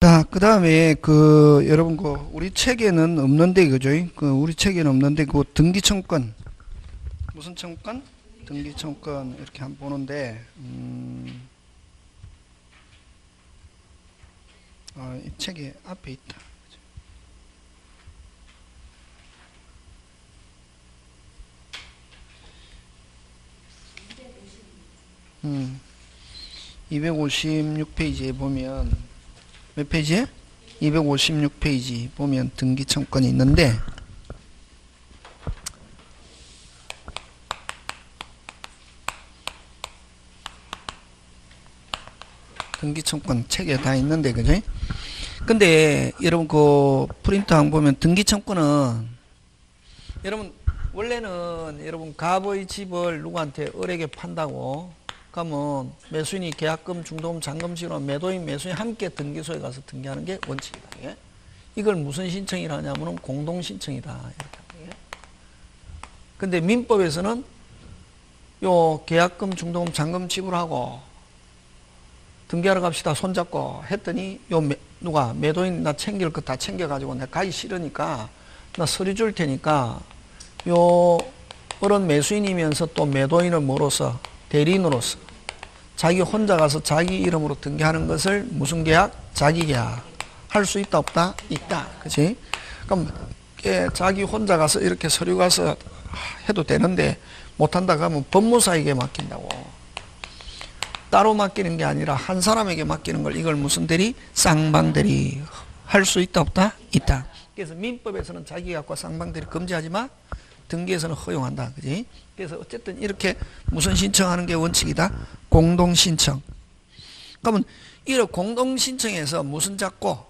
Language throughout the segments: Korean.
자, 그 다음에 여러분 우리 책에는 없는데 그죠? 우리 책에는 없는데 등기청권 무슨 청권? 등기청권 이렇게 한번 보는데 이 책에 앞에 있다. 256페이지에 보면 몇 페이지에? 256페이지 보면 등기청권이 있는데 등기청권 책에 다 있는데 그죠? 근데 여러분 프린터 한 보면 등기청권은 여러분 원래는 여러분 갑의 집을 누구한테 을에게 판다고 그러면 매수인이 계약금, 중도금, 잔금식으로 매도인, 매수인 함께 등기소에 가서 등기하는 게 원칙이다. 예? 이걸 무슨 신청이라 하냐면 공동신청이다. 이렇게. 근데 민법에서는 요 계약금, 중도금, 잔금 지불하고 등기하러 갑시다. 손잡고 했더니 누가 매도인 나 챙길 거 다 챙겨가지고 내가 가기 싫으니까 나 서류 줄 테니까 요 어른 매수인이면서 또 매도인을 뭐로서 대리인으로서 자기 혼자 가서 자기 이름으로 등기하는 것을 무슨 계약? 자기계약. 할 수 있다 없다? 있다. 그치? 그럼 자기 혼자 가서 이렇게 서류 가서 해도 되는데 못한다 그러면 법무사에게 맡긴다고. 따로 맡기는 게 아니라 한 사람에게 맡기는 걸 이걸 무슨 대리? 쌍방대리. 할 수 있다 없다? 있다. 그래서 민법에서는 자기계약과 쌍방대리 금지하지만 등기에서는 허용한다. 그지? 그래서 어쨌든 이렇게 무슨 신청하는 게 원칙이다? 공동신청. 그러면 이런 공동신청에서 무슨 잡고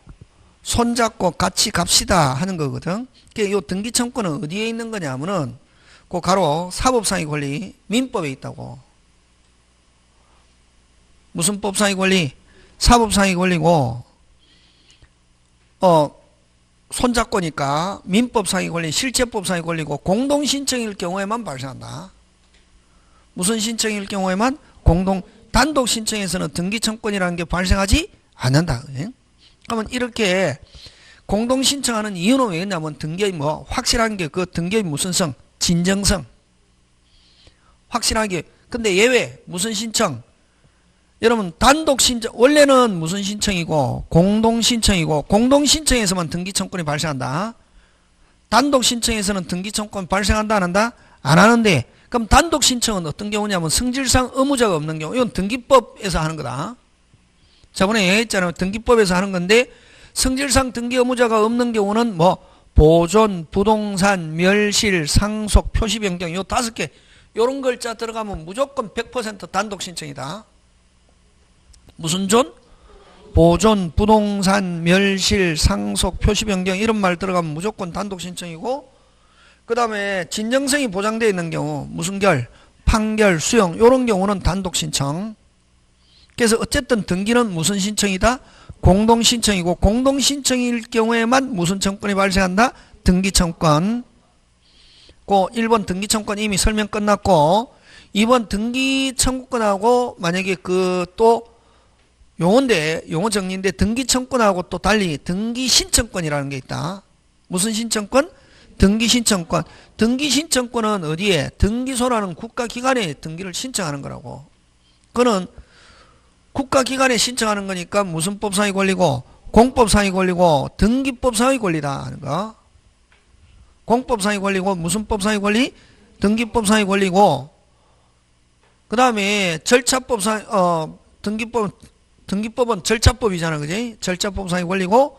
손잡고 같이 갑시다 하는 거거든. 그러니까 이 등기청권은 어디에 있는 거냐면은 가로 사법상의 권리 민법에 있다고. 무슨 법상의 권리? 사법상의 권리고 손잡고니까 민법상의 권리, 실체법상의 권리고 공동신청일 경우에만 발생한다. 무슨 신청일 경우에만? 단독 신청에서는 등기청권이라는 게 발생하지 않는다. 그러면 이렇게 공동신청하는 이유는 왜냐면 등기의 확실한 게 등기의 무슨 성? 진정성. 확실하게. 근데 예외 무슨 신청? 여러분 단독 신청 원래는 무슨 신청이고 공동신청이고 공동신청에서만 등기청권이 발생한다. 단독 신청에서는 등기청권 발생한다 안 한다? 안 하는데 그럼 단독 신청은 어떤 경우냐면 성질상 의무자가 없는 경우. 이건 등기법에서 하는 거다. 저번에 얘기했잖아요. 등기법에서 하는 건데 성질상 등기 의무자가 없는 경우는 보존, 부동산, 멸실, 상속, 표시 변경 요 5개 요런 글자 들어가면 무조건 100% 단독 신청이다. 무슨 존? 보존, 부동산, 멸실, 상속, 표시 변경 이런 말 들어가면 무조건 단독 신청이고 그 다음에 진정성이 보장되어 있는 경우 무슨 결? 판결, 수용 이런 경우는 단독 신청. 그래서 어쨌든 등기는 무슨 신청이다? 공동 신청이고 공동 신청일 경우에만 무슨 청권이 발생한다? 등기청권. 1번 등기청권 이미 설명 끝났고 2번 등기청구권하고 만약에 또 용어인데 용어 정리인데 등기청권하고 또 달리 등기신청권이라는 게 있다. 무슨 신청권? 등기신청권. 등기신청권은 어디에? 등기소라는 국가기관에 등기를 신청하는 거라고. 그거는 국가기관에 신청하는 거니까 무슨 법상의 권리고 공법상의 권리고 등기법상의 권리다 하는 거. 공법상의 권리고 무슨 법상의 권리? 등기법상의 권리고 그 다음에 절차법상 등기법은 절차법이잖아. 그지? 절차법상의 권리고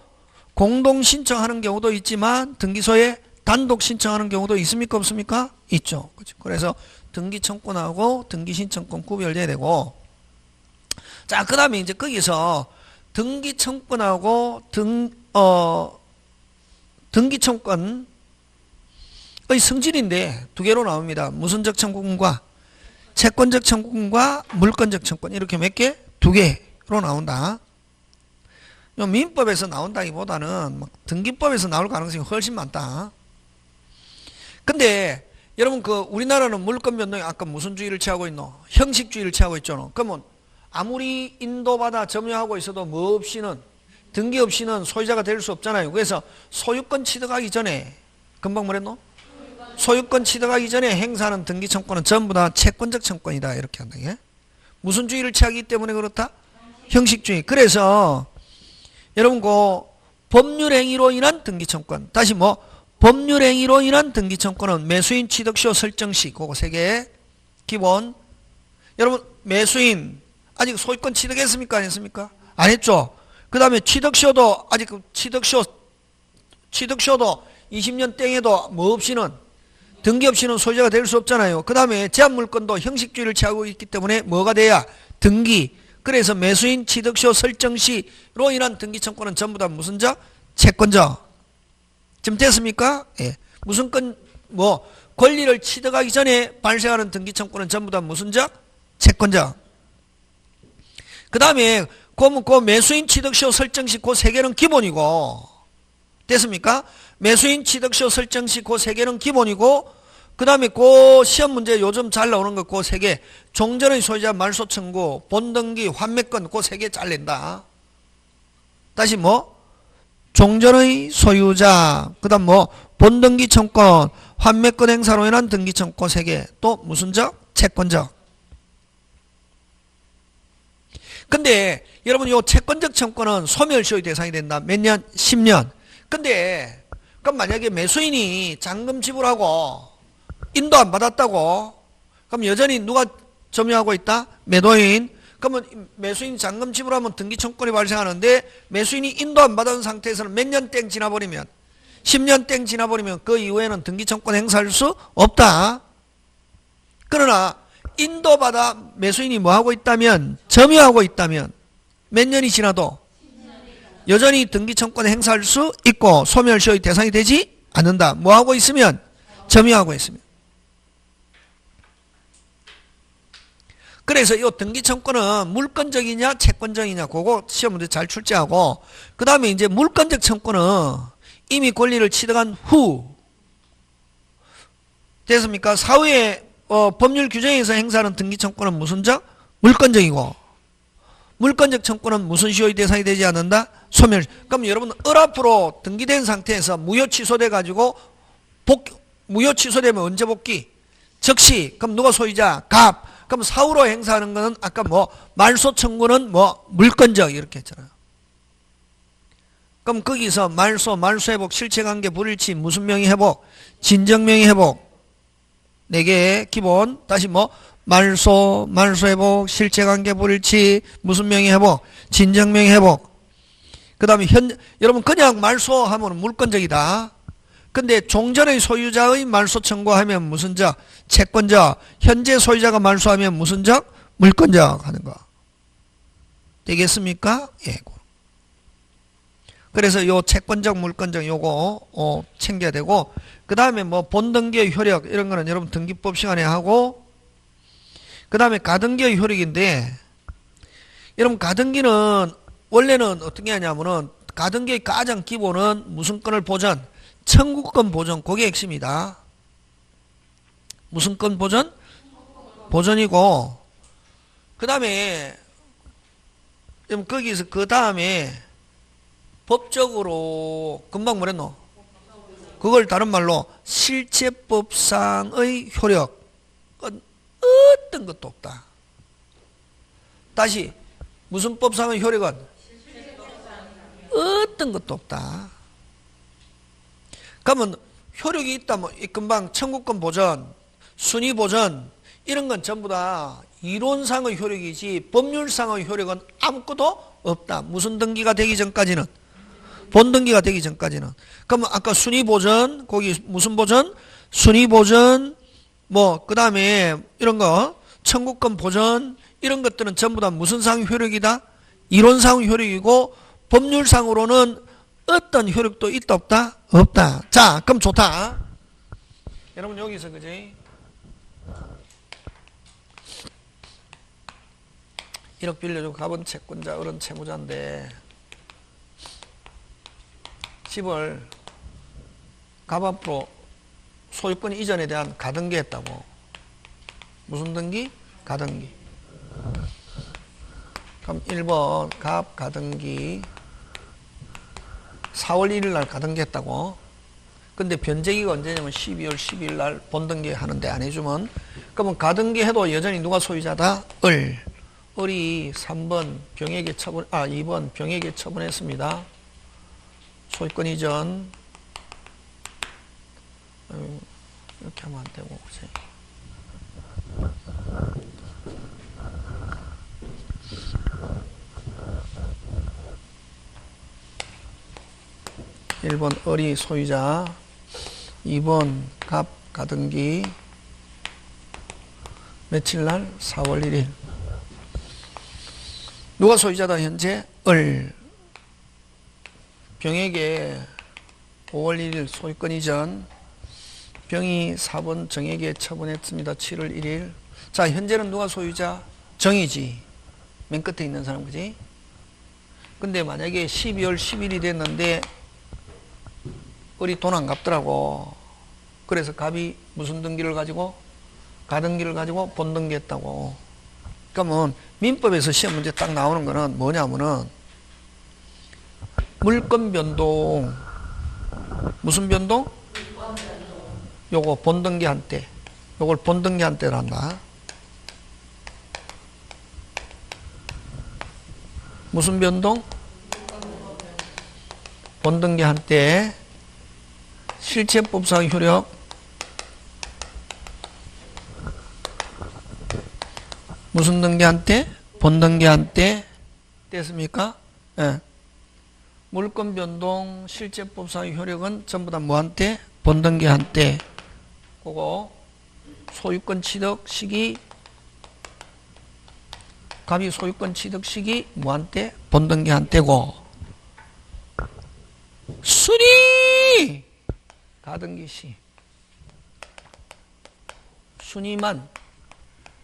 공동 신청하는 경우도 있지만 등기소에 단독 신청하는 경우도 있습니까? 없습니까? 있죠. 그렇죠? 그래서 등기청권하고 등기신청권 구별돼야 되고 자, 그 다음에 이제 거기서 등기청권하고 등기청권의 성질인데 두 개로 나옵니다. 무슨적 청구권과 채권적 청구권과 물권적 청구권 이렇게 몇 개? 두 개로 나온다. 민법에서 나온다기보다는 등기법에서 나올 가능성이 훨씬 많다. 근데 여러분 우리나라는 물권 변동에 아까 무슨 주의를 취하고 있노? 형식주의를 취하고 있잖아. 그러면 아무리 인도받아 점유하고 있어도 뭐 없이는 등기 없이는 소유자가 될 수 없잖아요. 그래서 소유권 취득하기 전에 금방 뭐랬노? 소유권 취득하기 전에 행사하는 등기 청구는 전부 다 채권적 청구이다 이렇게 한다. 예? 무슨 주의를 취하기 때문에 그렇다? 형식주의. 그래서 여러분 그 법률행위로 인한 등기 청구권. 다시 뭐 법률행위로 인한 등기 청구는 매수인 취득시효 설정시 그거 세 개 기본. 여러분 매수인 아직 소유권 취득했습니까? 안 했습니까? 안 했죠. 그 다음에 취득시효도 아직 취득시효도 20년 땡에도 뭐 없이는 등기 없이는 소유자가 될 수 없잖아요. 그 다음에 제한물권도 형식주의를 취하고 있기 때문에 뭐가 돼야? 등기. 그래서 매수인 취득시효 설정시로 인한 등기 청구는 전부 다 무슨 자? 채권자. 지금 됐습니까? 예. 무슨 권리를 취득하기 전에 발생하는 등기 청구는 전부 다 무슨 자? 채권자. 그 다음에 그 매수인 취득시효 설정시 그 세 개는 기본이고 됐습니까? 매수인 취득시효 설정시 그 세 개는 기본이고 그 다음에 그 시험 문제 요즘 잘 나오는 거 그 세 개 종전의 소유자 말소 청구 본등기 환매권 그 세 개 잘 낸다. 다시 뭐 종전의 소유자 그 다음 뭐 본등기 청권 환매권 행사로 인한 등기 청구 세 개 또 무슨 적? 채권적. 근데 여러분 요 채권적 청구는 소멸시효의 대상이 된다. 몇 년? 10년. 근데 그럼 만약에 매수인이 잔금 지불하고 인도 안 받았다고 그럼 여전히 누가 점유하고 있다? 매도인. 그러면 매수인 잔금 지불하면 등기 청구권이 발생하는데 매수인이 인도 안 받은 상태에서는 몇 년 땡 지나버리면 10년 땡 지나버리면 그 이후에는 등기 청구권 행사할 수 없다. 그러나 인도받아 매수인이 뭐하고 있다면 점유하고 있다면 몇 년이 지나도 여전히 등기 청구권 행사할 수 있고 소멸시효의 대상이 되지 않는다. 뭐하고 있으면? 점유하고 있으면. 그래서 이 등기 청구는 물권적이냐 채권적이냐 그거 시험 문제 잘 출제하고 그 다음에 이제 물권적 청구는 이미 권리를 취득한 후 됐습니까? 사후에 법률 규정에서 행사하는 등기 청구는 무슨 적? 물권적이고 물권적 청구는 무슨 시효의 대상이 되지 않는다? 소멸. 그럼 여러분 을앞으로 등기된 상태에서 무효 취소돼 가지고 무효 취소되면 언제 복귀? 즉시. 그럼 누가 소유자? 갑. 그럼 사후로 행사하는 거는 아까 뭐 말소 청구는 뭐 물권적 이렇게 했잖아요. 그럼 거기서 말소 회복, 실체관계 불일치, 무슨 명의 회복, 진정 명의 회복 4개 기본. 다시 뭐 말소 회복, 실체관계 불일치, 무슨 명의 회복, 진정 명의 회복. 그 다음에 여러분 그냥 말소하면 물권적이다. 근데 종전의 소유자의 말소 청구하면 무슨 적? 채권적. 현재 소유자가 말소하면 무슨 적? 물권적 하는 거. 되겠습니까? 예. 그래서 요 채권적, 물권적 요거 챙겨야 되고 그 다음에 뭐 본등기의 효력 이런 거는 여러분 등기법 시간에 하고 그 다음에 가등기의 효력인데 여러분 가등기는 원래는 어떻게 하냐면은 가등기의 가장 기본은 무슨 건을 보전? 청구권 보전. 그게 핵심이다. 무슨 건 보전? 보전이고 그 다음에 거기서 그 다음에 법적으로 금방 뭐랬노? 그걸 다른 말로 실체법상의 효력은 어떤 것도 없다. 다시 무슨 법상의 효력은 어떤 것도 없다. 그러면 효력이 있다면 금방 청구권 보전, 순위 보전 이런 건 전부 다 이론상의 효력이지 법률상의 효력은 아무것도 없다. 무슨 등기가 되기 전까지는 본등기가 되기 전까지는. 그러면 아까 순위 보전 거기 무슨 보전? 순위 보전 뭐 그 다음에 이런 거 청구권 보전 이런 것들은 전부 다 무슨 상 효력이다? 이론상 효력이고 법률상으로는 어떤 효력도 있다 없다? 없다. 자 그럼 좋다. 여러분 여기서 그지? 1억 빌려주고 갑은 채권자 을은 채무자인데 집을 갑 앞으로 소유권 이전에 대한 가등기 했다고. 무슨 등기? 가등기. 그럼 1번 갑 가등기 4월 1일 날 가등기했다고. 근데 변제기가 언제냐면 12월 12일 날 본등기 하는데 안 해주면, 그러면 가등기 해도 여전히 누가 소유자다? 을이 3번 병에게 2번 병에게 처분했습니다. 소유권 이전. 이렇게 하면 안 되고, 그치? (1번) 을이 소유자, 2번 갑 가등기 며칠날? 4월 1일. 누가 소유자다 현재? 을. 병에게 5월 1일 소유권 이전. 병이 4번 정에게 처분했습니다. 7월 1일. 자, 현재는 누가 소유자? 정이지. 맨 끝에 있는 사람, 그지? 근데 만약에 12월 10일이 됐는데 을이 돈 안 갚더라고. 그래서 갑이 무슨 등기를 가지고? 가등기를 가지고 본등기 했다고. 그러면 민법에서 시험 문제 딱 나오는 거는 뭐냐면은 물권 변동. 무슨 변동? 요거 본등기 한 때. 요걸 본등기 한 때로 한다. 무슨 변동? 본등기 한 때. 실체법상 효력. 무슨 등기 한 때? 본등기 한 때. 됐습니까? 예. 물권 변동 실체법상 효력은 전부 다 뭐 한 때? 본등기 한 때. 그거 소유권 취득 시기, 갑이 소유권 취득 시기 뭐 한 때? 본등기 한 때고. 순위 가등기 시. 순위만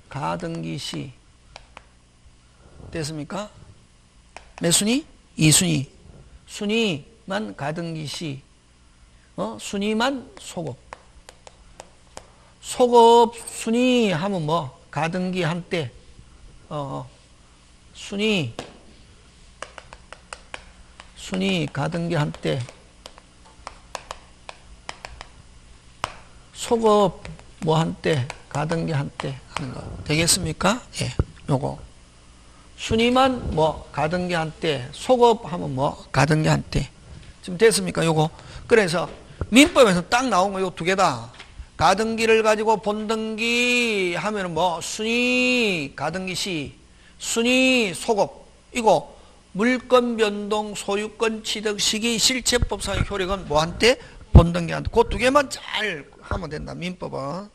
가등기 시. 됐습니까? 몇 순위? 2순위. 순위만 가등기 시. 순위만 소급. 소급 순위 하면 뭐? 가등기 한때. 순위 가등기 한때. 소급 뭐 한때? 가등기 한때 하는 거. 되겠습니까? 예. 요거. 순위만 뭐? 가등기 한때. 소급 하면 뭐? 가등기 한때. 지금 됐습니까? 요거. 그래서 민법에서 딱 나온 거 요 두 개다. 가등기를 가지고 본등기 하면은 뭐? 순위 가등기 시. 순위 소급. 이거 물권 변동 소유권 취득 시기 실체법상 효력은 뭐 한때? 본등기 한때. 그 두 개만 잘 하면 된다. 민법은.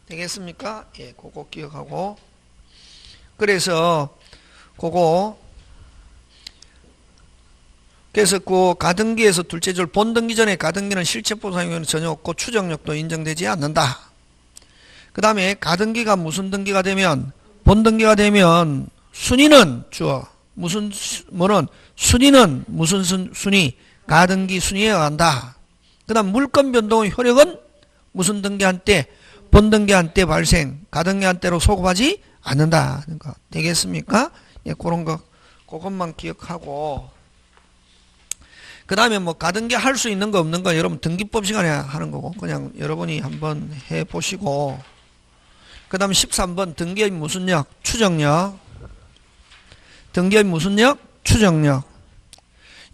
되겠습니까? 예, 그거 기억하고. 그래서 그거 그래서 그 가등기에서 둘째 줄 본등기 전에 가등기는 실체법상 효력은 전혀 없고 추정력도 인정되지 않는다. 그 다음에 가등기가 무슨 등기가 되면 본등기가 되면 순위는 주어 무슨 뭐는 순위는 무슨 순위 가등기 순위에 의한다. 그 다음 물권 변동 효력은 무슨 등기 한때 본등기 한때 발생 가등기 한때로 소급하지 않는다. 그러니까 되겠습니까? 예, 그런 거 그것만 기억하고 그 다음에 뭐 가등기 할 수 있는 거 없는 거 여러분 등기법 시간에 하는 거고 그냥 여러분이 한번 해 보시고 그 다음 13번 등기의 무슨 력? 추정력. 등기의 무슨 력? 추정력.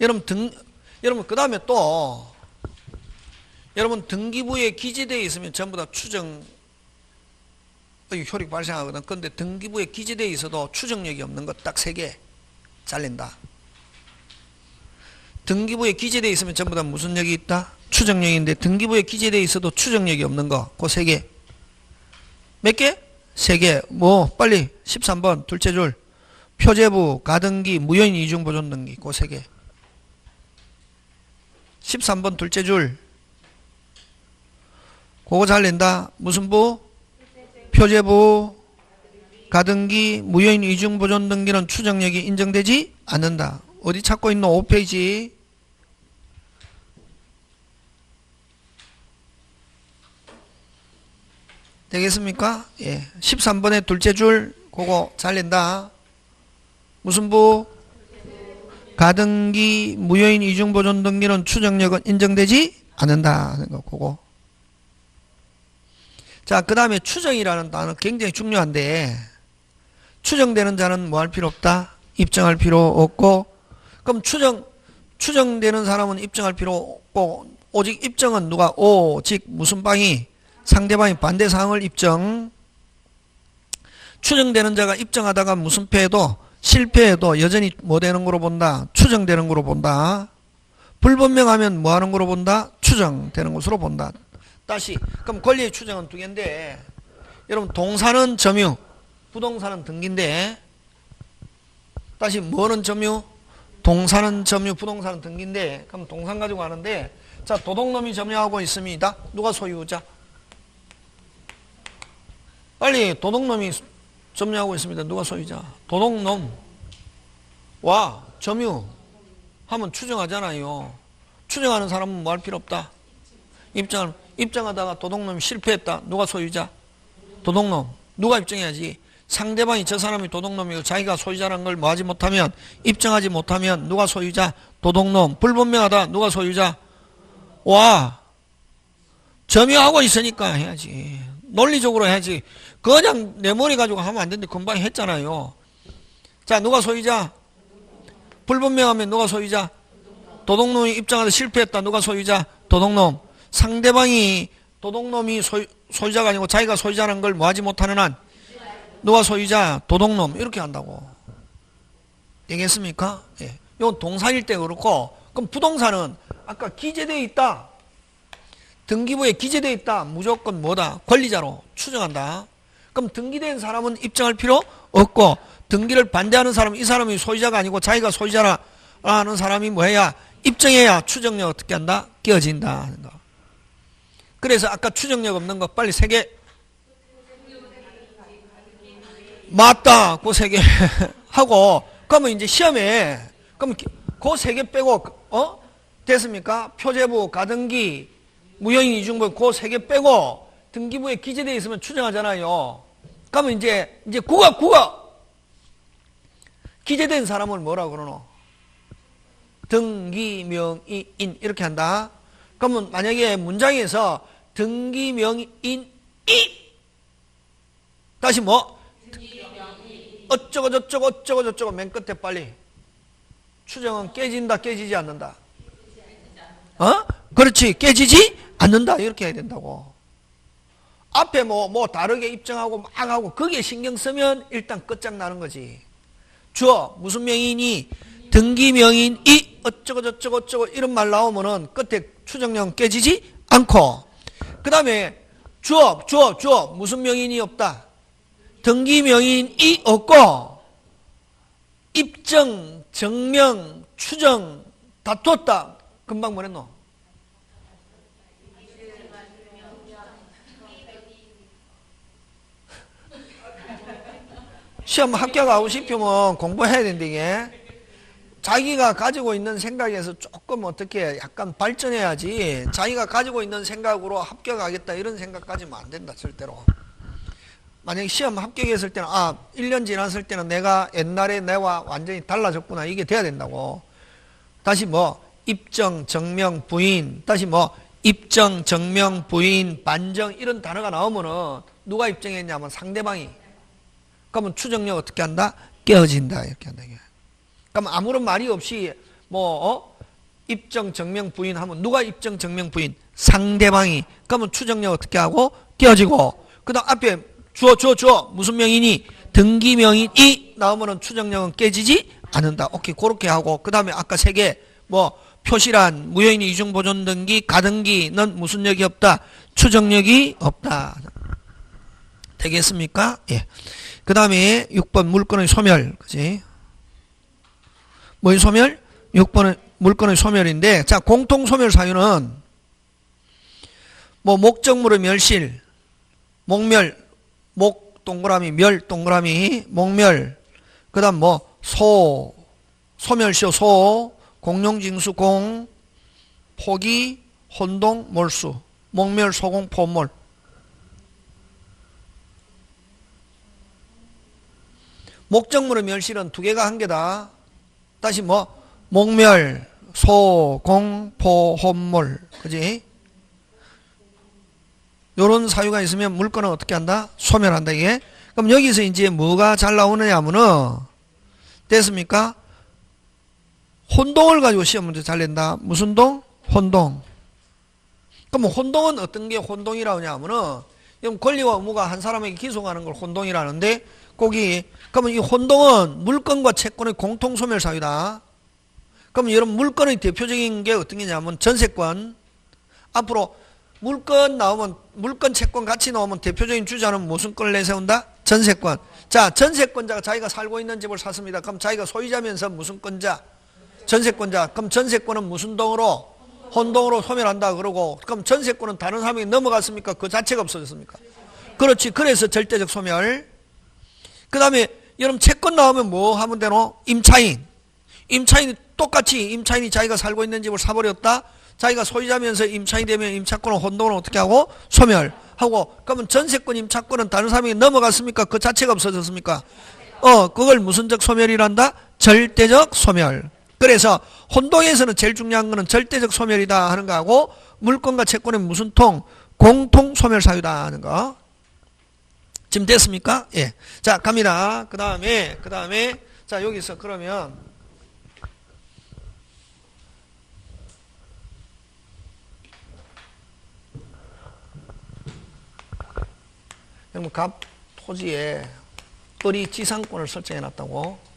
여러분 그 다음에 또 여러분 등기부에 기재되어 있으면 전부 다 추정 효력 발생하거든. 근데 등기부에 기재되어 있어도 추정력이 없는 것 딱 3개 잘린다. 등기부에 기재되어 있으면 전부 다 무슨 력이 있다? 추정력인데 등기부에 기재되어 있어도 추정력이 없는 거 그 3개. 몇 개? 3개. 뭐 빨리 13번 둘째 줄 표제부 가등기 무효인 이중보존 등기 그 3개. 13번 둘째 줄 그거 잘 낸다. 무슨 부? 표제부 가등기 무효인 이중보존 등기는 추정력이 인정되지 않는다. 어디 찾고 있노? 5페이지. 되겠습니까? 예. 13번의 둘째 줄 그거 잘 낸다. 무슨 부? 가등기, 무효인 이중보존 등기는 추정력은 인정되지 않는다. 그거. 자, 그 다음에 추정이라는 단어 굉장히 중요한데, 추정되는 자는 뭐 할 필요 없다? 입증할 필요 없고, 그럼 추정되는 사람은 입증할 필요 없고, 오직 입증은 누가? 오직 무슨 방이? 상대방이 반대사항을 입증. 추정되는 자가 입증하다가 무슨 패해도 실패해도 여전히 뭐 되는 거로 본다? 추정되는 거로 본다. 불분명하면 뭐 하는 거로 본다? 추정되는 것으로 본다. 다시 그럼 권리의 추정은 두 개인데, 여러분 동사는 점유, 부동산은 등기인데, 다시 뭐는 점유? 동사는 점유, 부동산은 등기인데, 그럼 동산 가지고 하는데, 자, 도둑놈이 점유하고 있습니다. 누가 소유자? 빨리. 도둑놈이 점유하고 있습니다. 누가 소유자? 도둑놈. 와, 점유. 하면 추정하잖아요. 추정하는 사람은 뭐 할 필요 없다. 입증하다가 도둑놈이 실패했다. 누가 소유자? 도둑놈. 누가 입증해야지? 상대방이 저 사람이 도둑놈이고 자기가 소유자라는 걸 뭐 하지 못하면, 입증하지 못하면 누가 소유자? 도둑놈. 불분명하다. 누가 소유자? 와, 점유하고 있으니까 해야지. 논리적으로 해야지. 그냥 내 머리 가지고 하면 안 되는데 금방 했잖아요. 자, 누가 소유자? 불분명하면 누가 소유자? 도둑놈이 입증하다 실패했다. 누가 소유자? 도둑놈. 상대방이 도둑놈이 소유자가 아니고 자기가 소유자라는 걸 뭐 하지 못하는 한 누가 소유자? 도둑놈. 이렇게 한다고. 얘기했습니까? 예. 이건 동사일 때 그렇고, 그럼 부동산은 아까 기재되어 있다. 등기부에 기재되어 있다. 무조건 뭐다? 권리자로 추정한다. 그럼 등기된 사람은 입증할 필요 없고, 등기를 반대하는 사람은 이 사람이 소유자가 아니고 자기가 소유자라는 사람이 뭐 해야? 입증해야 추정력 어떻게 한다? 깨어진다. 그래서 아까 추정력 없는 거 빨리 세 개. 맞다. 그 세 개 하고, 그러면 이제 시험에, 그럼 그 세 개 빼고, 됐습니까? 표제부, 가등기, 무효인 이중부, 그 세 개 빼고, 등기부에 기재되어 있으면 추정하잖아요. 그러면 이제 국어. 기재된 사람을 뭐라 그러노? 등기명의인. 이렇게 한다. 그러면 만약에 문장에서 등기명의인이, 다시 뭐? 어쩌고 저쩌고 맨 끝에 빨리. 추정은 깨진다, 깨지지 않는다. 그렇지. 깨지지 않는다. 이렇게 해야 된다고. 앞에 뭐 다르게 입증하고 막 하고 거기에 신경 쓰면 일단 끝장나는 거지. 주어, 무슨 명인이, 등기명인이 어쩌고 저쩌고 이런 말 나오면은 끝에 추정령 깨지지 않고, 그 다음에 주어, 무슨 명인이 없다. 등기명인이 없고, 입증, 증명, 추정 다투었다. 금방 뭐랬노? 시험 합격하고 싶으면 공부해야 된다. 이게 자기가 가지고 있는 생각에서 조금 어떻게 약간 발전해야지, 자기가 가지고 있는 생각으로 합격하겠다 이런 생각까지는 안 된다. 절대로. 만약에 시험 합격했을 때는 1년 지났을 때는 내가 옛날에 내와 완전히 달라졌구나, 이게 돼야 된다고. 다시 뭐 입증, 증명, 부인, 다시 뭐 입증, 증명, 부인, 반정 이런 단어가 나오면은 누가 입증했냐면 상대방이. 그러면 추정력 어떻게 한다? 깨어진다. 이렇게 한다. 그러면 아무런 말이 없이 입증, 증명, 부인 하면 누가 입증, 증명, 부인? 상대방이. 그러면 추정력 어떻게 하고? 깨어지고. 그 다음 앞에 주어 무슨 명인이? 등기명인이 나오면은 추정력은 깨지지 않는다. 오케이. 그렇게 하고, 그 다음에 아까 세 개 뭐 표시란, 무효인 이중보존 등기, 가등기는 무슨 력이 없다? 추정력이 없다. 되겠습니까? 예. 그 다음에 6번 물건의 소멸. 그지? 뭐의 소멸? 6번은 물건의 소멸인데, 자, 공통 소멸 사유는 뭐 목적물의 멸실, 목멸, 목 동그라미, 멸 동그라미, 목멸. 그 다음 뭐 소멸시효 소, 공룡징수 공, 포기, 혼동, 몰수, 목멸, 소공, 포몰. 목적물의 멸실은 두 개가 한 개다. 다시 뭐 목멸, 소, 공, 포, 혼몰. 그지? 요런 사유가 있으면 물건은 어떻게 한다? 소멸한다, 이게. 그럼 여기서 이제 뭐가 잘 나오느냐 하면은, 됐습니까? 혼동을 가지고 시험 문제 잘 낸다. 무슨 동? 혼동. 그럼 혼동은 어떤 게 혼동이라고 하냐면은, 권리와 의무가 한 사람에게 기속하는 걸 혼동이라는데, 거기, 그러면 이 혼동은 물건과 채권의 공통 소멸 사유다. 그럼 여러분 물건의 대표적인 게 어떤 게냐면 전세권. 앞으로 물건 나오면, 물건 채권 같이 나오면 대표적인 주자는 무슨 건을 내세운다? 전세권. 자, 전세권자가 자기가 살고 있는 집을 샀습니다. 그럼 자기가 소유자면서 무슨 권자? 전세권자. 그럼 전세권은 무슨 동으로? 혼동으로 소멸한다 그러고, 그럼 전세권은 다른 사람에게 넘어갔습니까? 그 자체가 없어졌습니까? 그렇지. 그래서 절대적 소멸. 그 다음에 여러분 채권 나오면 뭐 하면 되노? 임차인. 임차인이 똑같이 임차인이 자기가 살고 있는 집을 사버렸다. 자기가 소유자면서 임차인이 되면 임차권은 혼동을 어떻게 하고? 소멸하고. 그러면 전세권 임차권은 다른 사람에게 넘어갔습니까? 그 자체가 없어졌습니까? 그걸 무슨적 소멸이란다? 절대적 소멸. 그래서 혼동에서는 제일 중요한 거는 절대적 소멸이다 하는 거하고, 물건과 채권의 무슨 통? 공통 소멸 사유다 하는 거. 지금 됐습니까? 예. 자, 갑니다. 그 다음에, 자, 여기서 그러면, 여러분, 갑 토지에 을이 지상권을 설정해 놨다고.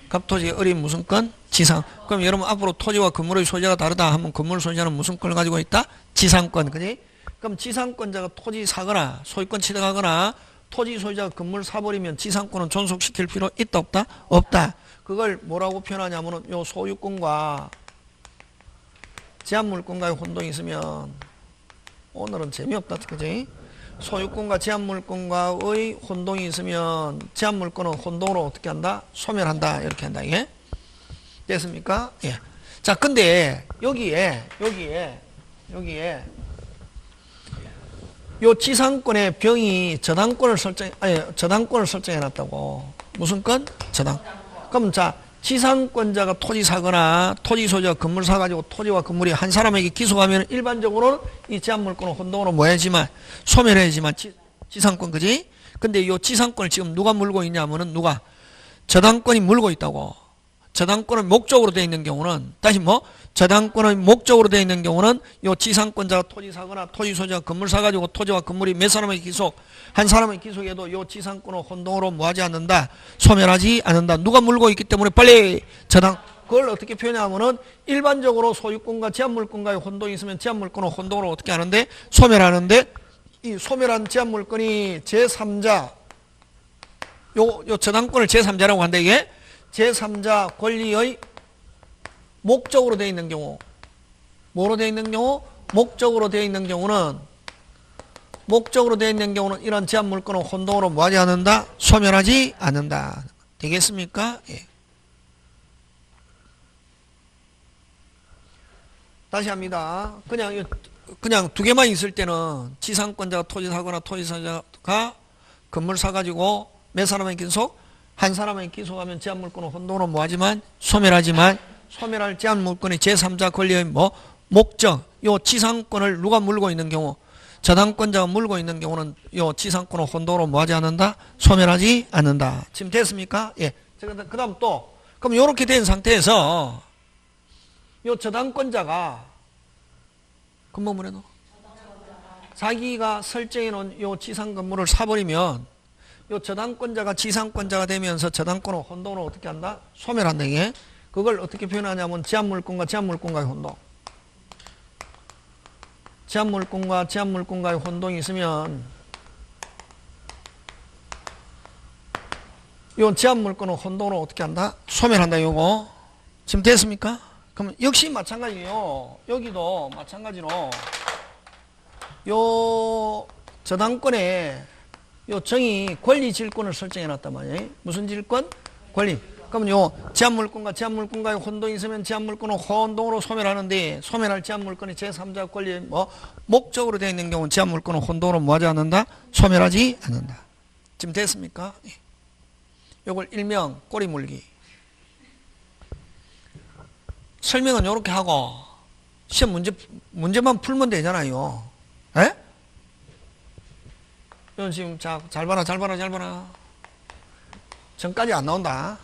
갑토지의 을이 무슨 건? 지상. 그럼 여러분 앞으로 토지와 건물의 소유자가 다르다 하면 건물 소유자는 무슨 권을 가지고 있다? 지상권. 그지? 그럼 지상권자가 토지 사거나 소유권 취득하거나 토지 소유자가 건물 사버리면 지상권은 존속시킬 필요 있다 없다? 없다. 그걸 뭐라고 표현하냐면은 요 소유권과 제한물권과의 혼동이 있으면, 오늘은 재미없다. 그지? 소유권과 제한물권과의 혼동이 있으면 제한물권은 혼동으로 어떻게 한다? 소멸한다. 이렇게 한다. 이게 됐습니까? 예. 자, 근데 여기에 요 지상권의 병이 저당권을 설정해 놨다고. 무슨 건? 저당. 그럼 자, 지상권자가 토지 사거나 토지 소유자가 건물 사가지고 토지와 건물이 한 사람에게 기속하면 일반적으로는 이 제한물권은 혼동으로 뭐 해야지만? 소멸해야지만 지상권. 그지? 근데 이 지상권을 지금 누가 물고 있냐면은 누가? 저당권이 물고 있다고. 저당권은 목적으로 되어 있는 경우는, 다시 뭐? 저당권의 목적으로 되어 있는 경우는 이 지상권자가 토지 사거나 토지 소유자가 건물 사가지고 토지와 건물이 몇 사람에게 기속, 한 사람의 기속에도 이 지상권을 혼동으로 뭐하지 않는다? 소멸하지 않는다. 누가 물고 있기 때문에 빨리 저당, 그걸 어떻게 표현하면은 일반적으로 소유권과 제한물권과의 혼동이 있으면 제한물권은 혼동으로 어떻게 하는데? 소멸하는데, 이 소멸한 제한물권이 제3자, 요 저당권을 제3자라고 한다. 이게 제3자 권리의 목적으로 되어 있는 경우, 뭐로 되어 있는 경우? 목적으로 되어 있는 경우는 이런 제한물권은 혼동으로 뭐하지 않는다? 소멸하지 않는다. 되겠습니까? 예. 다시 합니다. 그냥 두 개만 있을 때는 지상권자가 토지 사거나 토지 소유자가 건물 사가지고 몇 사람에게 기속? 한 사람에게 기속하면 제한물권은 혼동으로 뭐하지만? 소멸하지만, 소멸할 제한물권의 제3자 권리의 뭐? 목적. 요 지상권을 누가 물고 있는 경우, 저당권자가 물고 있는 경우는 요 지상권을 혼동으로 뭐하지 않는다? 소멸하지 않는다. 지금 됐습니까? 예. 그 다음 또, 그럼 요렇게 된 상태에서 요 저당권자가 건물에도 자기가 설정해 놓은 요 지상 건물을 사버리면 요 저당권자가 지상권자가 되면서 저당권을 혼동으로 어떻게 한다? 소멸한다. 이게. 그걸 어떻게 표현하냐면 제한물권과 제한물권과의 혼동. 제한물권과 제한물권과의 혼동이 있으면 요 제한물권은 혼동으로 어떻게 한다? 소멸한다. 요거. 지금 됐습니까? 그럼 역시 마찬가지요. 여기도 마찬가지로 요 저당권에 요 정의 권리 질권을 설정해 놨단 말이에요. 무슨 질권? 권리. 그러면 요 제한물권과 제한물권과의 혼동이 있으면 제한물권은 혼동으로 소멸하는데, 소멸할 제한물권이 제3자 권리의 뭐 목적으로 되어 있는 경우는 제한물권은 혼동으로 뭐하지 않는다? 소멸하지 않는다. 지금 됐습니까? 요걸 일명 꼬리물기. 설명은 이렇게 하고 시험 문제만 풀면 되잖아요. 에? 이건 지금 잘 봐라. 전까지 안 나온다.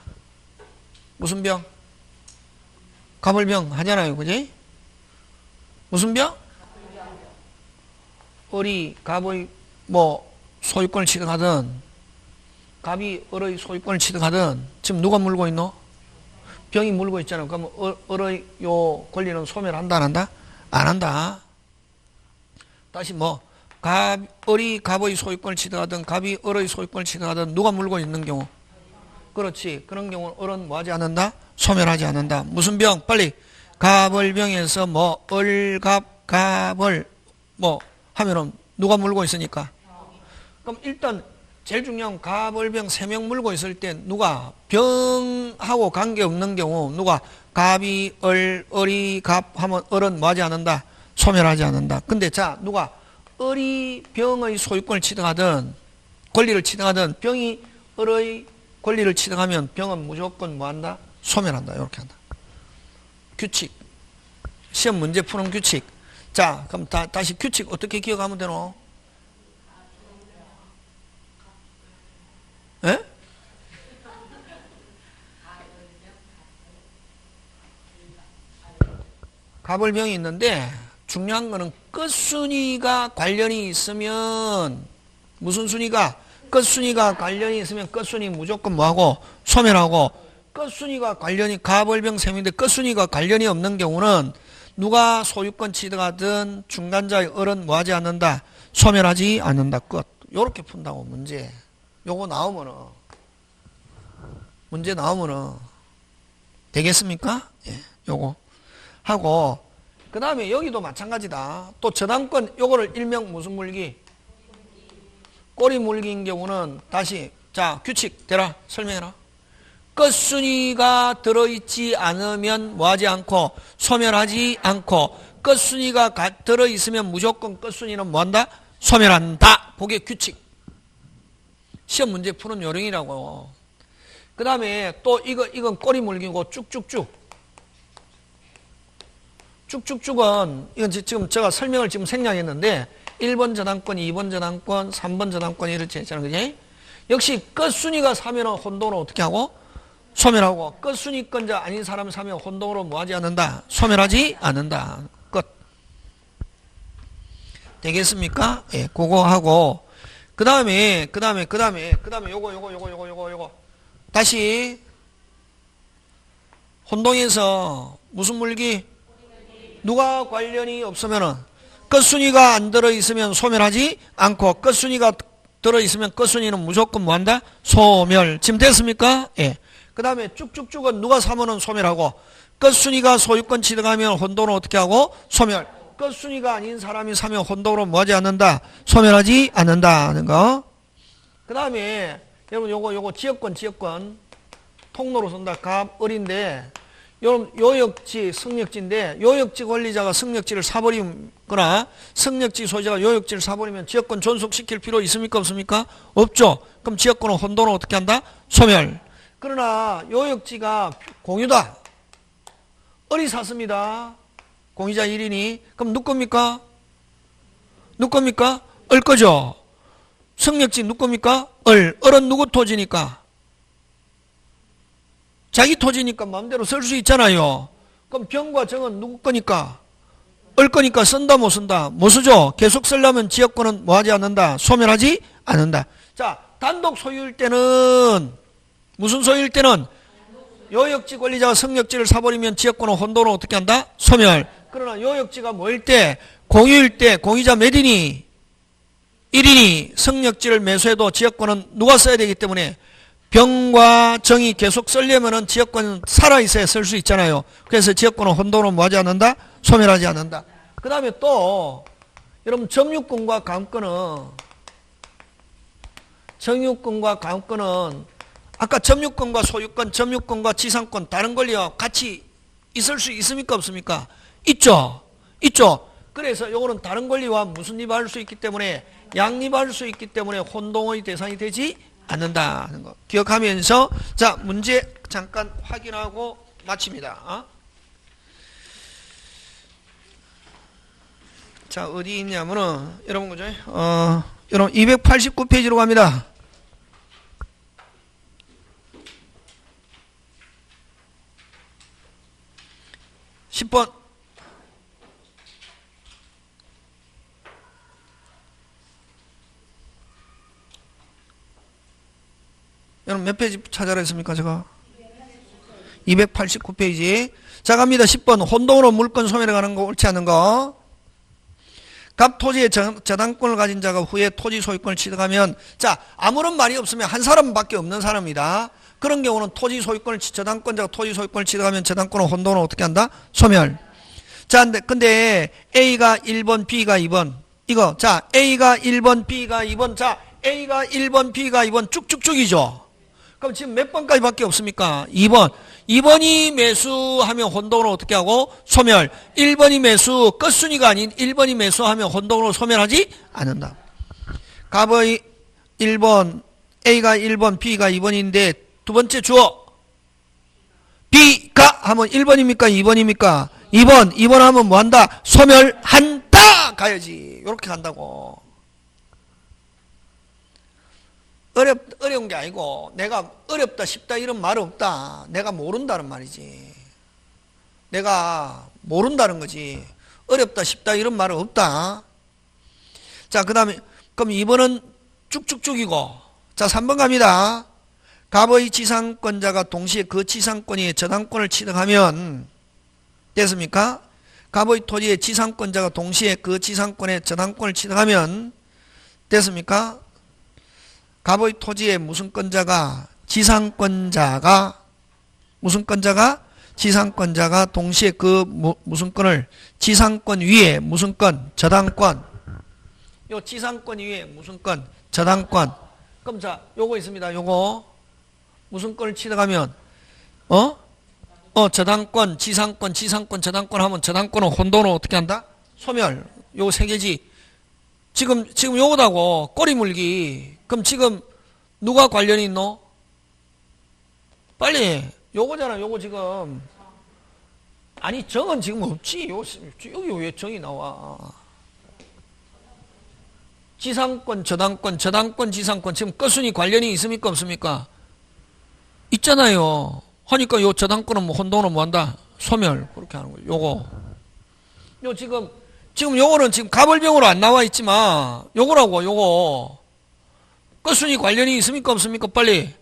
무슨 병? 가벌병 하잖아요. 그지? 무슨 병? 을이 갑의 소유권을 취득하든 갑이 을의 소유권을 취득하든 지금 누가 물고 있노? 병이 물고 있잖아. 그러면 을의 요 권리는 소멸한다 안 한다? 안 한다. 다시 을이 갑의 소유권을 취득하든 갑이 을의 소유권을 취득하든 누가 물고 있는 경우? 그렇지. 그런 경우는 을은 뭐하지 않는다? 소멸하지 않는다. 무슨 병? 빨리. 가벌병에서 을갑 갑을 하면은 누가 물고 있으니까? 그럼 일단 제일 중요한 가벌병 3명 물고 있을 때 누가 병하고 관계없는 경우 누가 갑이 을이 갑 하면 을은 뭐하지 않는다? 소멸하지 않는다. 근데 자 누가 을이 병의 소유권을 취득하든 권리를 취득하든 병이 을의 권리를 취득하면 병은 무조건 뭐한다? 소멸한다. 이렇게 한다. 규칙. 시험 문제 푸는 규칙. 자, 그럼 다시 규칙 어떻게 기억하면 되노? 예? 가벌병이 있는데 중요한 거는 끝순위가 관련이 있으면 무슨 순위가? 끝순위가 관련이 있으면 끝순위 무조건 뭐하고? 소멸하고 끝순위가 관련이 가벌병 셈인데 끝순위가 관련이 없는 경우는 누가 소유권 취득하든 중간자의 을은 뭐하지 않는다? 소멸하지 않는다. 끝. 요렇게 푼다고 문제. 요거 나오면은 문제 나오면은 되겠습니까? 예, 요거 하고 그 다음에 여기도 마찬가지다. 또 저당권 요거를 일명 무슨 물기? 꼬리 물기인 경우는 다시 자 규칙 대라 설명해라. 끝순위가 들어있지 않으면 뭐하지 않고 소멸하지 않고 끝순위가 들어있으면 무조건 끝순위는 뭐한다? 소멸한다. 그게 규칙. 시험 문제 푸는 요령이라고. 그 다음에 또 이건 꼬리 물기고 쭉쭉쭉. 쭉쭉쭉은 이건 지금 제가 설명을 지금 생략했는데 1번 저당권, 2번 저당권, 3번 저당권 이렇게 했잖아요. 그지? 역시 끝순위가 사면은 혼동으로 어떻게 하고? 소멸하고 끝순위권자 아닌 사람을 사면 혼동으로 뭐하지 않는다? 소멸하지 않는다. 끝. 되겠습니까? 예, 그거 하고 그 다음에 요거 다시 혼동에서 무슨 물기? 누가 관련이 없으면은 끝순위가 안 들어있으면 소멸하지 않고 끝순위가 들어있으면 끝순위는 무조건 뭐한다? 소멸. 지금 됐습니까? 예. 그 다음에 쭉쭉쭉은 누가 사면은 소멸하고 끝순위가 소유권 취득하면 혼동으로 어떻게 하고? 소멸. 끝순위가 아닌 사람이 사면 혼동으로 뭐하지 않는다? 소멸하지 않는다 하는 거. 그 다음에 여러분 요거 지역권 통로로 쓴다. 갑, 을인데 여러분 요역지, 승역지인데 요역지 권리자가 승역지를 사버리거나 승역지 소유자가 요역지를 사버리면 지역권 존속시킬 필요 있습니까? 없습니까? 없죠. 그럼 지역권은 혼동으로 어떻게 한다? 소멸. 그러나 요역지가 공유다. 을이 샀습니다. 공유자 1인이. 그럼 누구 겁니까? 누구 겁니까? 을 거죠. 승역지 누구 겁니까? 을. 을은 누구 토지니까? 자기 토지니까 마음대로 쓸 수 있잖아요. 그럼 병과 정은 누구 거니까? 을 거니까 쓴다 못 쓴다? 못 쓰죠. 계속 쓰려면 지역권은 뭐하지 않는다? 소멸하지 않는다. 자, 단독 소유일 때는 무슨 소유일 때는 요역지 권리자가 승역지를 사버리면 지역권은 혼동으로 어떻게 한다? 소멸. 그러나 요역지가 뭐일 때? 공유일 때 공유자 몇 인이? 1인이 승역지를 매수해도 지역권은 누가 써야 되기 때문에 병과 정이 계속 쓰려면은 지역권은 살아있어야 쓸 수 있잖아요. 그래서 지역권은 혼동으로 뭐하지 않는다? 소멸하지 않는다. 그 다음에 또 여러분 점유권과 가음권은 아까 점유권과 소유권, 점유권과 지상권 다른 권리와 같이 있을 수 있습니까? 없습니까? 있죠. 그래서 요거는 다른 권리와 무슨 위반할 수 있기 때문에 양립할 수 있기 때문에 혼동의 대상이 되지 않는다 하는 거 기억하면서 자 문제 잠깐 확인하고 마칩니다. 자, 어디 있냐면은, 여러분, 그죠? 여러분, 289페이지로 갑니다. (10번) 여러분 몇 페이지 찾아라 했습니까 제가? 289페이지. 자, 갑니다. 10번 혼동으로 물건 소멸해 가는 거 옳지 않은 거. 갑 토지의 저당권을 가진 자가 후에 토지 소유권을 취득하면, 자, 아무런 말이 없으면 한 사람밖에 없는 사람이다. 그런 경우는 토지 소유권을, 저당권자가 토지 소유권을 취득하면 저당권을 혼동으로 어떻게 한다? 소멸. 자, 근데 A가 1번, B가 2번. 이거, 자, A가 1번, B가 2번. 자, A가 1번, B가 2번 쭉쭉쭉이죠. 그럼 지금 몇 번까지 밖에 없습니까? 2번. 2번이 매수하면 혼동으로 어떻게 하고? 소멸. 1번이 매수, 끝순위가 아닌 1번이 매수하면 혼동으로 소멸하지 않는다. 갑의 1번, A가 1번, B가 2번인데 두 번째 주어. B가 하면 1번입니까? 2번입니까? 2번. 2번 하면 뭐 한다? 소멸한다! 가야지. 이렇게 간다고. 어려운 게 아니고, 내가 어렵다, 쉽다, 이런 말 없다. 내가 모른다는 말이지. 내가 모른다는 거지. 어렵다, 쉽다, 이런 말은 없다. 자, 그 다음에, 그럼 2번은 쭉쭉쭉이고. 자, 3번 갑니다. 갑의 지상권자가 동시에 그 지상권의 저당권을 취득하면, 됐습니까? 갑의 토지의 지상권자가 동시에 그 지상권의 저당권을 취득하면, 됐습니까? 갑의 토지의 무슨 권자가 지상권자가 동시에 그 무슨 권을 지상권 위에 무슨 권 저당권, 요 지상권 위에 무슨 권 저당권. 그럼 자, 요거 있습니다. 요거 무슨 권을 취득하면 저당권, 지상권, 저당권 하면 저당권은 혼돈으로 어떻게 한다? 소멸. 요거 세 개지. 지금 요거다고 꼬리 물기. 그럼 지금 누가 관련이 있노? 빨리. 요거잖아. 요거 지금. 아니, 정은 지금 없지. 여기 왜 정이 나와? 지상권, 저당권, 지상권. 지금 끝순위 관련이 있습니까? 없습니까? 있잖아요. 하니까 요 저당권은 뭐 혼동으로 뭐 한다? 소멸. 그렇게 하는 거예요. 요거. 요 지금 요거는 지금 가벌병으로 안 나와 있지만, 요거라고, 요거. 끝순위 관련이 있습니까? 없습니까? 빨리.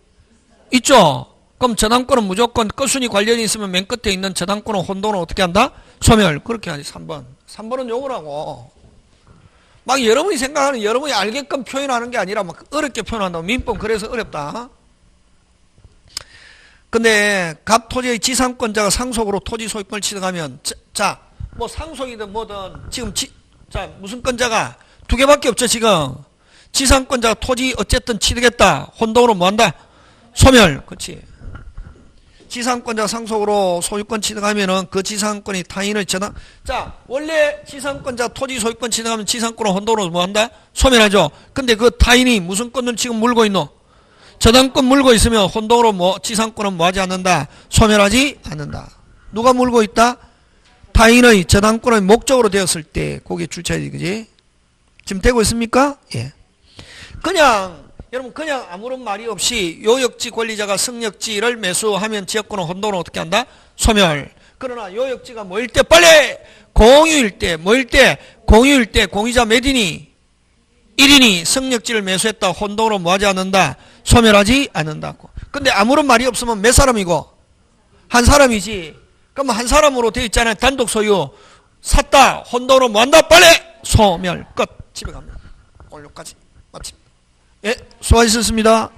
있죠? 그럼 저당권은 무조건 끝순위 관련이 있으면 맨 끝에 있는 저당권은 혼동으로 어떻게 한다? 소멸. 그렇게 하지, 3번. 3번은 요거라고. 막 여러분이 생각하는, 여러분이 알게끔 표현하는 게 아니라 막 어렵게 표현한다고. 민법 그래서 어렵다. 근데 갑 토지의 지상권자가 상속으로 토지 소유권을 취득하면, 자, 뭐 상속이든 뭐든 지금 자, 무슨 권자가 두 개밖에 없죠, 지금. 지상권자가 토지 어쨌든 취득했다. 혼동으로 뭐 한다? 소멸. 그렇지. 지상권자가 상속으로 소유권 취득하면은 그 지상권이 타인의 저당. 자, 원래 지상권자 토지 소유권 취득하면 지상권은 혼동으로 뭐 한다? 소멸하죠. 근데 그 타인이 무슨 권을 지금 물고 있노? 저당권 물고 있으면 혼동으로 뭐 지상권은 뭐 하지 않는다? 소멸하지 않는다. 누가 물고 있다? 타인의 저당권의 목적으로 되었을 때 거기에 주체지, 그지? 지금 되고 있습니까? 예. 여러분 그냥 아무런 말이 없이 요역지 권리자가 승역지를 매수하면 지역권은 혼동으로 어떻게 한다? 소멸. 그러나 요역지가 뭐일 때? 빨리! 공유일 때, 뭐일 때? 공유일 때 공유자 몇 인이? 1인이 승역지를 매수했다. 혼동으로 뭐 하지 않는다? 소멸하지 않는다고. 근데 아무런 말이 없으면 몇 사람이고? 한 사람이지. 그럼 한 사람으로 되어 있잖아요. 단독 소유. 샀다. 혼동으로 뭐 한다? 빨리! 소멸. 끝. 집에 갑니다. 오늘 여기까지 마칩니다. 예, 수고하셨습니다.